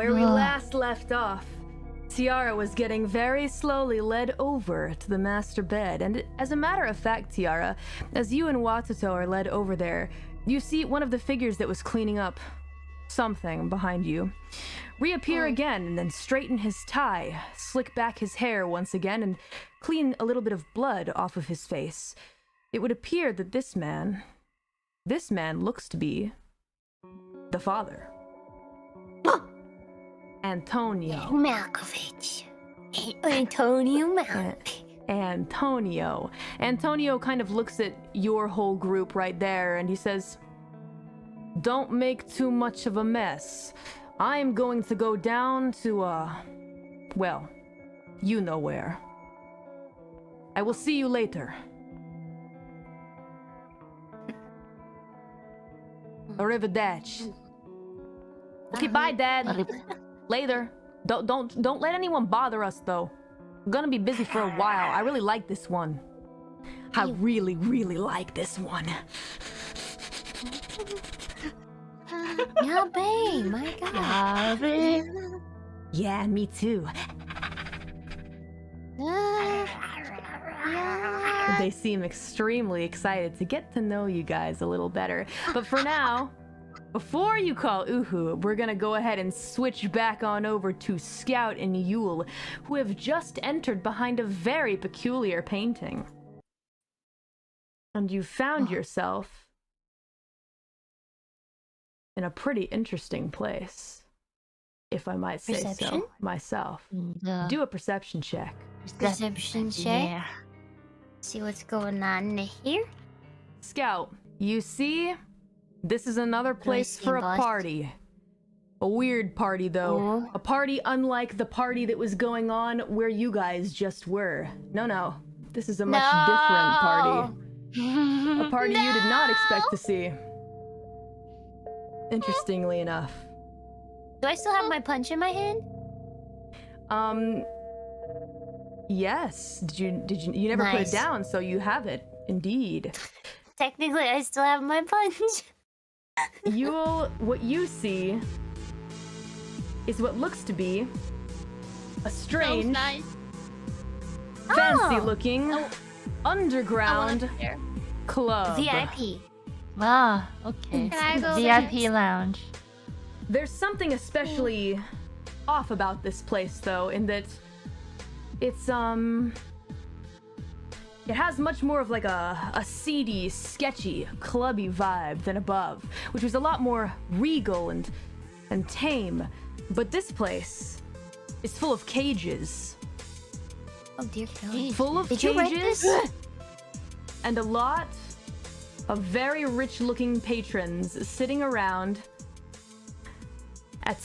where we last left off, Tiara was getting very slowly led over to the master bed, and as a matter of fact, Tiara, as you and Watoto are led over there, you see one of the figures that was cleaning up something behind you reappear again and then straighten his tie, slick back his hair once again, and clean a little bit of blood off of his face. It would appear that this man looks to be the father. Antonio. Malkovich. Antonio Malkovich. Antonio kind of looks at your whole group right there and he says, "Don't make too much of a mess. I'm going to go down to, well, you know where. I will see you later. Arrivederci." Okay, bye, Dad. Later. Don't let anyone bother us, though. I'm gonna be busy for a while. I really like this one. I really, really like this one. Yeah, babe, my God. Yeah, me too. They seem extremely excited to get to know you guys a little better. But for now, before you call Uhu, we're gonna go ahead and switch back on over to Scout and Yule, who have just entered behind a very peculiar painting. And you found yourself in a pretty interesting place, if I might say so myself. Do a perception check. Perception check? Yeah. See what's going on here? Scout, you see, this is another place for a party. A weird party, though. A party unlike the party that was going on where you guys just were. No. This is a much different party. A party you did not expect to see. Interestingly enough. Do I still have my punch in my hand? Yes. Did you never put it down, so you have it. Indeed. Technically, I still have my punch. What you see is what looks to be a strange, fancy-looking, underground club. VIP. Ah, okay. VIP lounge. There's something especially off about this place, though, in that it's it has much more of like a seedy, sketchy, clubby vibe than above, which was a lot more regal and tame. But this place is full of cages. Oh dear God. Full of Did you write cages this? and a lot of very rich-looking patrons sitting around at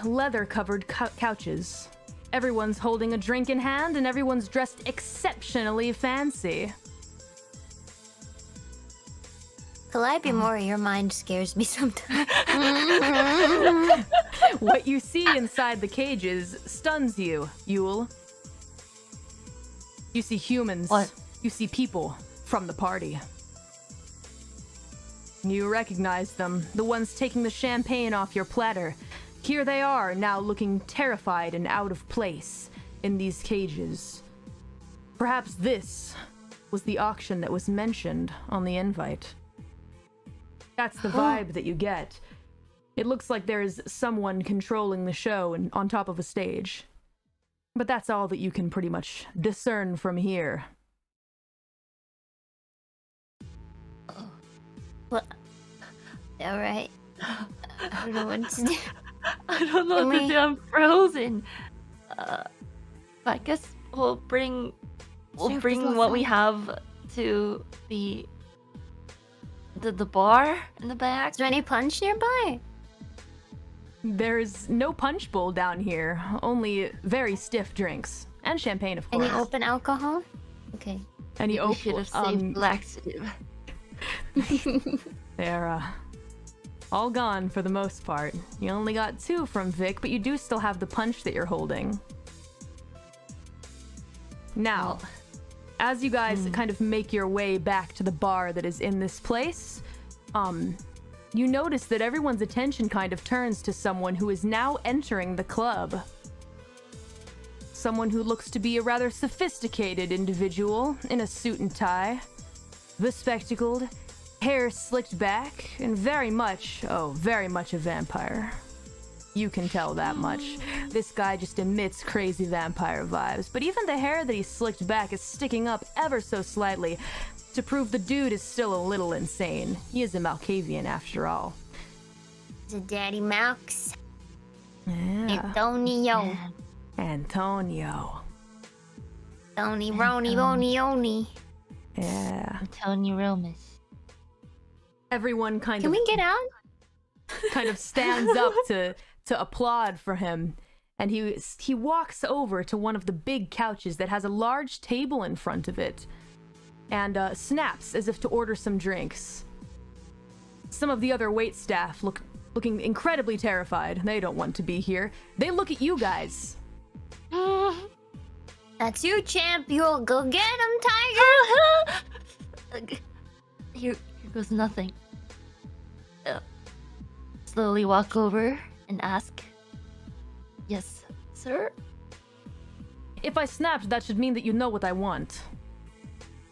leather-covered couches. Everyone's holding a drink in hand, and everyone's dressed exceptionally fancy. Calliope Mori, your mind scares me sometimes. What you see inside the cages stuns you, Yule. You see humans. What? You see people from the party. You recognize them, the ones taking the champagne off your platter. Here they are, now looking terrified and out of place in these cages. Perhaps this was the auction that was mentioned on the invite. That's the vibe that you get. It looks like there is someone controlling the show and on top of a stage. But that's all that you can pretty much discern from here. Well, alright. I don't know what to do. I don't know what to do. I'm frozen. I guess we'll bring what we have to the bar in the back. Is there any punch nearby? There's no punch bowl down here, only very stiff drinks. And champagne, of course. Any open alcohol? Okay. Any We should have saved laxative. They're all gone for the most part. You only got 2 from Vic, but you do still have the punch that you're holding. Now, as you guys kind of make your way back to the bar that is in this place, you notice that everyone's attention kind of turns to someone who is now entering the club. Someone who looks to be a rather sophisticated individual in a suit and tie, bespectacled, hair slicked back, and very much a vampire. You can tell that much. This guy just emits crazy vampire vibes, but even the hair that he slicked back is sticking up ever so slightly to prove the dude is still a little insane. He is a Malkavian after all. The Daddy Malks. Yeah. Antonio. Antonio. Tony Roni Roni Oni. Yeah. Antonio Romas. Everyone kind Can of we get out? kind of stands up to applaud for him, and he walks over to one of the big couches that has a large table in front of it, and snaps as if to order some drinks. Some of the other wait staff looking incredibly terrified. They don't want to be here. They look at you guys. That's you, champ. You'll go get him, Tiger. Here goes nothing. Slowly walk over and ask, "Yes, sir?" If I snapped, that should mean that you know what I want.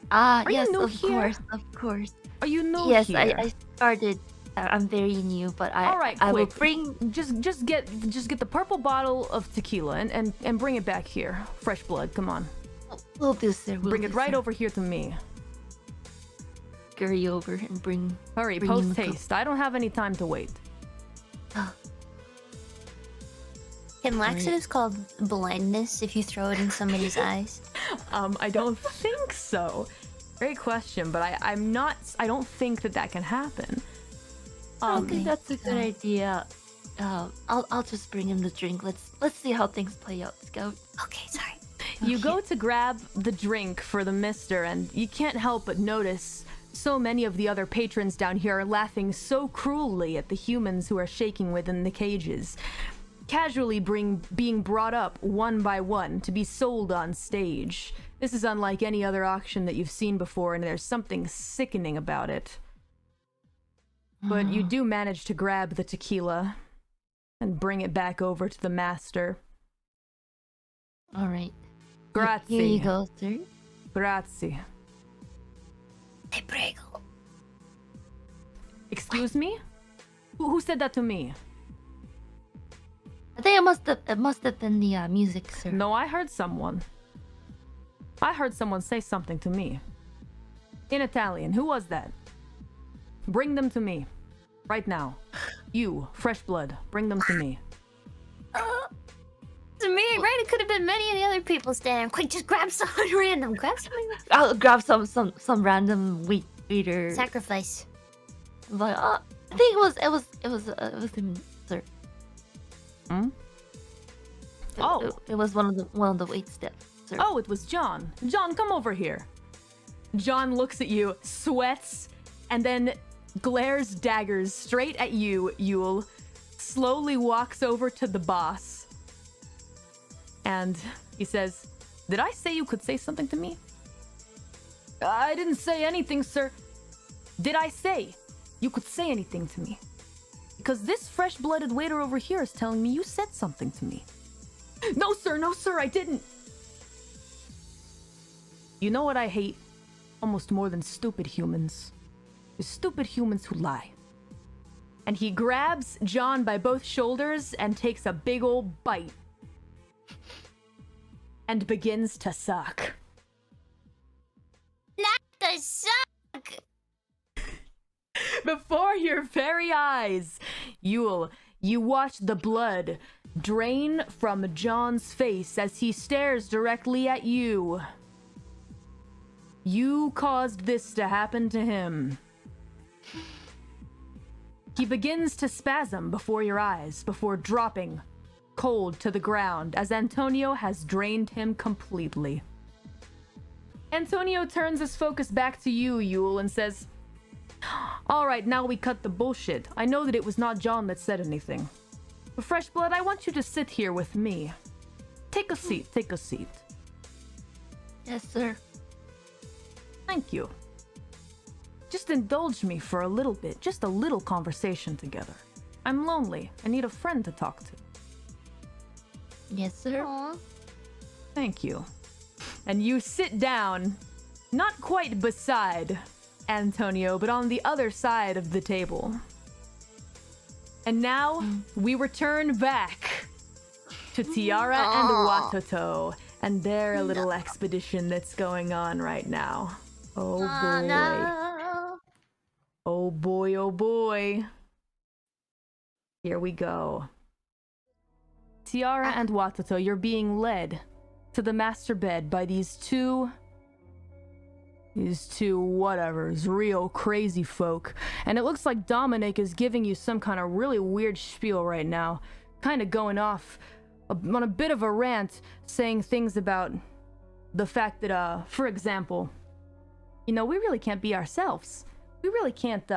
Ah, Are yes, you new of here? course. Are you new Yes, here? I started. I'm very new, but All right, I will quick. bring. Just get the purple bottle of tequila and bring it back here. Fresh blood, come on. We'll do, sir. Bring it right over here to me. Scurry over and bring. Hurry, bring post him a haste. I don't have any time to wait. Can laxatives called blindness if you throw it in somebody's eyes? I don't think so. Great question, but I don't think that can happen. I don't think that's a good idea. I'll just bring him the drink. Let's see how things play out, Scout. Okay, sorry. You go to grab the drink for the mister, and you can't help but notice so many of the other patrons down here are laughing so cruelly at the humans who are shaking within the cages, casually being brought up one by one to be sold on stage. This is unlike any other auction that you've seen before, and there's something sickening about it. But you do manage to grab the tequila and bring it back over to the master. All right. Grazie. Here you go, sir. Grazie. Hey, prego. Excuse me? Who said that to me? I think it must have been the music, sir. No, I heard someone. I heard someone say something to me. In Italian. Who was that? Bring them to me. Right now. You, fresh blood. Bring them to me. It's me, right? It could have been many of the other people standing. Quick, just grab someone random. Grab someone. I'll grab some random waiter. Sacrifice. But I think it was him, sir. Hmm? Oh. It was one of the wait staff, sir. Oh, it was John. John, come over here. John looks at you, sweats, and then glares daggers straight at you, Yule, slowly walks over to the boss, and he says, "Did I say you could say something to me?" "I didn't say anything, sir." "Did I say you could say anything to me? Because this fresh-blooded waiter over here is telling me you said something to me." No, sir, I didn't." You know what I hate almost more than stupid humans? Is stupid humans who lie. And he grabs John by both shoulders and takes a big old bite. And begins to suck. Not the suck! Before your very eyes, Yule, you watch the blood drain from John's face as he stares directly at you. You caused this to happen to him. He begins to spasm before your eyes, before dropping cold to the ground as Antonio has drained him completely. Antonio turns his focus back to you, Yule, and says, "All right, now we cut the bullshit. I know that it was not John that said anything. But Fresh Blood, I want you to sit here with me. Take a seat, take a seat." Yes, sir. "Thank you." just indulge me for a little bit, just a little conversation together. I'm lonely. I need a friend to talk to. Yes, sir. Aw. Thank you. And you sit down, not quite beside Antonio, but on the other side of the table. And now we return back to Tiara and Watoto and their little expedition that's going on right now. Oh boy. No. Oh boy, oh boy. Here we go. Tiara and Watoto, you're being led to the master bed by these two whatevers, real crazy folk. And it looks like Dominic is giving you some kind of really weird spiel right now. Kind of going off on a bit of a rant, saying things about the fact that, for example, you know, we really can't be ourselves. We really can't,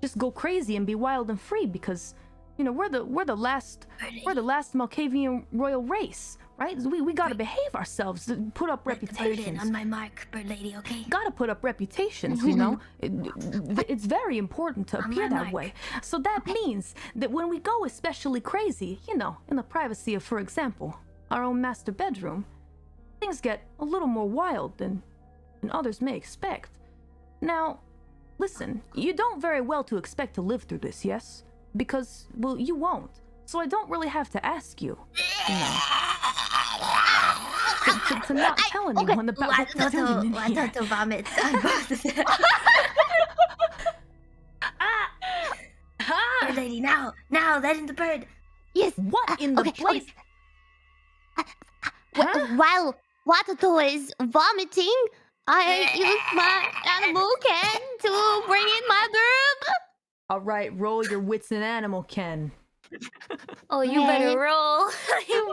just go crazy and be wild and free because, you know, we're the last Malkavian royal race. Right? We gotta behave ourselves, put up reputations. On my mark, bird lady, okay? Gotta put up reputations, you know? It's very important to appear that way. So that means that when we go especially crazy, you know, in the privacy of, for example, our own master bedroom, things get a little more wild than others may expect. Now, listen, you don't very well to expect to live through this, yes? Because, well, you won't. So I don't really have to ask you, you know. To not tell anyone about what we're doing in here. Watoto vomits. Bird lady, now, let in the bird. Yes. What in the place? While Watoto is vomiting, I use my animal can to bring in my bird. All right, roll your wits and animal ken. Oh, you better roll. Roll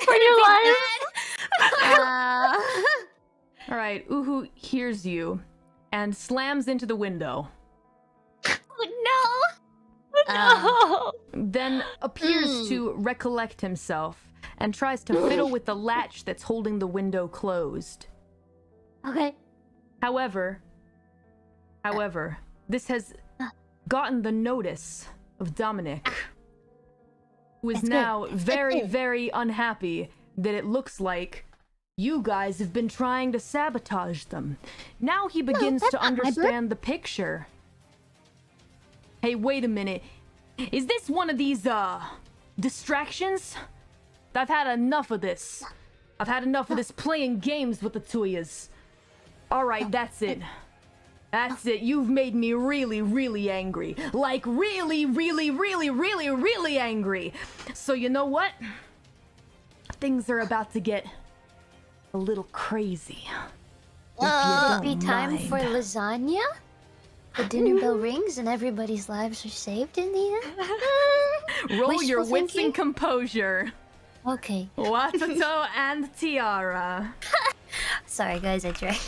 for your life. All right, Uhu hears you and slams into the window. Oh, No. Then appears to recollect himself and tries to fiddle with the latch that's holding the window closed. Okay. However, this has gotten the notice of Dominic, who is now very, very unhappy that it looks like you guys have been trying to sabotage them. Now he begins to understand the picture. Hey, wait a minute. Is this one of these, distractions? I've had enough of this. I've had enough of this playing games with the two of yous. Alright, that's it. That's it. You've made me really, really angry. Like, really, really, really, really, really angry. So you know what? Things are about to get a little crazy. Would it be time for lasagna? The dinner bell rings and everybody's lives are saved in the end? Roll your wits and composure. Okay. Watoto and Tiara. Sorry guys, I tried.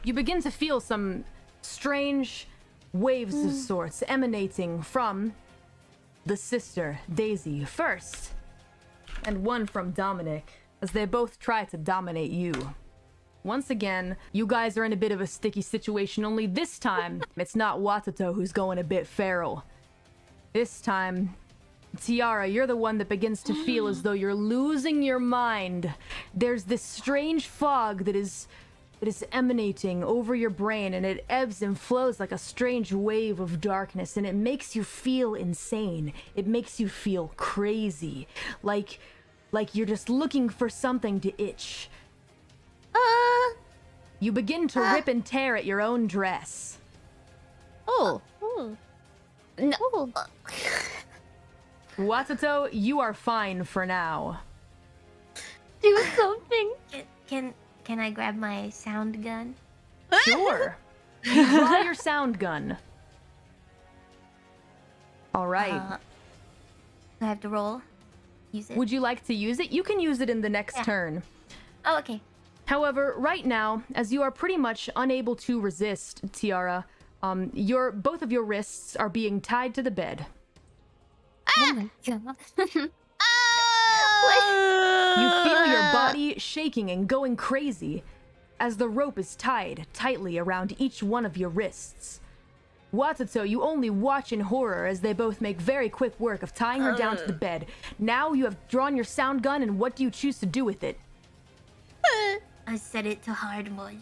You begin to feel some strange waves of sorts emanating from the sister, Daisy, first, and one from Dominic, as they both try to dominate you. Once again, you guys are in a bit of a sticky situation, only this time, it's not Watoto who's going a bit feral. This time, Tiara, you're the one that begins to feel as though you're losing your mind. There's this strange fog that is emanating over your brain, and it ebbs and flows like a strange wave of darkness, and it makes you feel insane. It makes you feel crazy. Like you're just looking for something to itch. You begin to rip and tear at your own dress. No. Watoto, you are fine for now. Do something. Can I grab my sound gun? Sure. You draw your sound gun. All right. I have to roll. Use it. Would you like to use it? You can use it in the next turn. Oh, okay. However, right now, as you are pretty much unable to resist, Tiara, both of your wrists are being tied to the bed. Oh my god. You feel your body shaking and going crazy as the rope is tied tightly around each one of your wrists. Watoto, you only watch in horror as they both make very quick work of tying her down to the bed. Now you have drawn your sound gun, and what do you choose to do with it? I set it to hard mode.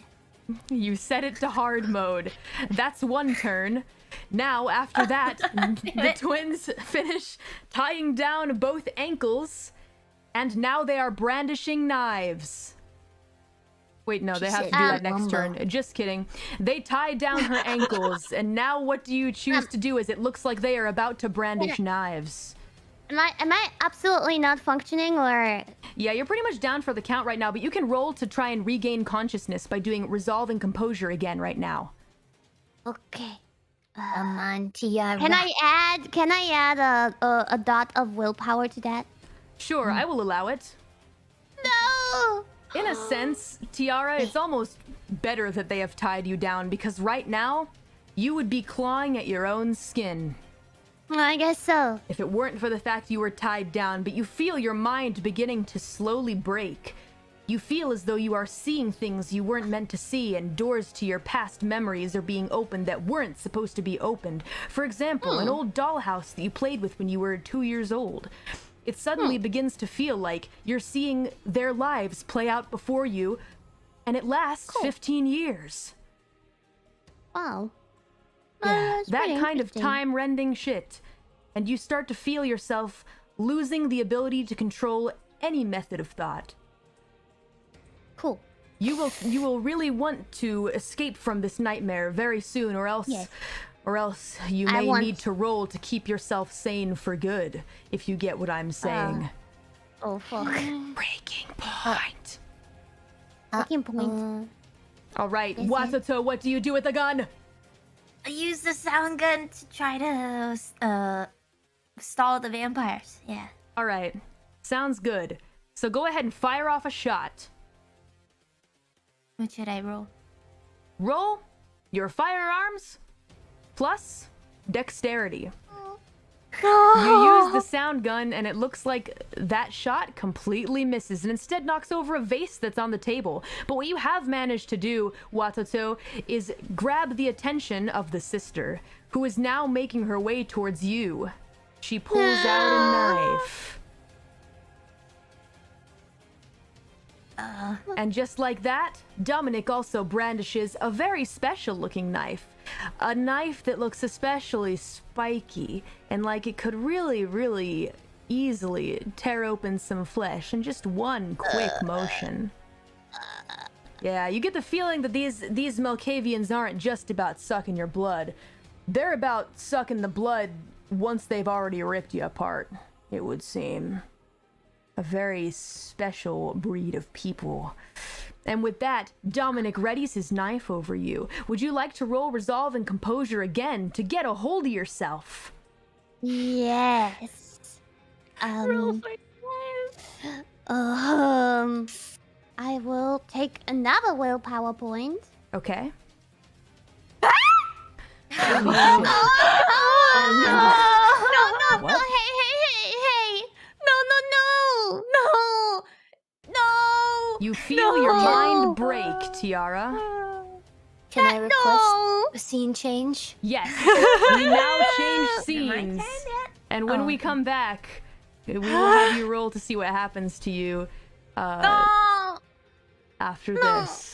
You set it to hard mode. That's one turn. Now, after that, the twins finish tying down both ankles, and now they are brandishing knives. Wait, no, they have to do that next turn. Just kidding. They tie down her ankles, and now what do you choose to do as it looks like they are about to brandish knives? Am I absolutely not functioning, or...? Yeah, you're pretty much down for the count right now, but you can roll to try and regain consciousness by doing resolve and composure again right now. Okay. Come on, Tiara. Can I add a dot of willpower to that? Sure, I will allow it. No! In a sense, Tiara, it's almost better that they have tied you down, because right now, you would be clawing at your own skin. I guess so. If it weren't for the fact you were tied down, but you feel your mind beginning to slowly break. You feel as though you are seeing things you weren't meant to see, and doors to your past memories are being opened that weren't supposed to be opened. For example, an old dollhouse that you played with when you were 2 years old. It suddenly begins to feel like you're seeing their lives play out before you, and it lasts 15 years. Wow. Yeah, That's that pretty kind of interesting. time-rending shit. And you start to feel yourself losing the ability to control any method of thought. Cool. You will really want to escape from this nightmare very soon, or else you may need to roll to keep yourself sane for good, if you get what I'm saying. Oh fuck. Breaking point. Breaking point. All right, Watoto, what do you do with the gun? I use the sound gun to try to stall the vampires. Yeah. All right, sounds good. So go ahead and fire off a shot. What should I roll? Roll your firearms plus dexterity. You use the sound gun, and it looks like that shot completely misses and instead knocks over a vase that's on the table. But what you have managed to do, Watoto, is grab the attention of the sister, who is now making her way towards you. She pulls out a knife. And just like that, Dominic also brandishes a very special looking knife. A knife that looks especially spiky and like it could really, really easily tear open some flesh in just one quick motion. Yeah, you get the feeling that these Malkavians aren't just about sucking your blood. They're about sucking the blood once they've already ripped you apart, it would seem. A very special breed of people. And with that, Dominic readies his knife over you. Would you like to roll resolve and composure again to get a hold of yourself? Yes. Roll for I will take another willpower point. Okay. No, hey. No. You feel your mind break, Tiara. Can I request a scene change? Yes. We now change scenes. And when we come back, we will have you roll to see what happens to you after this.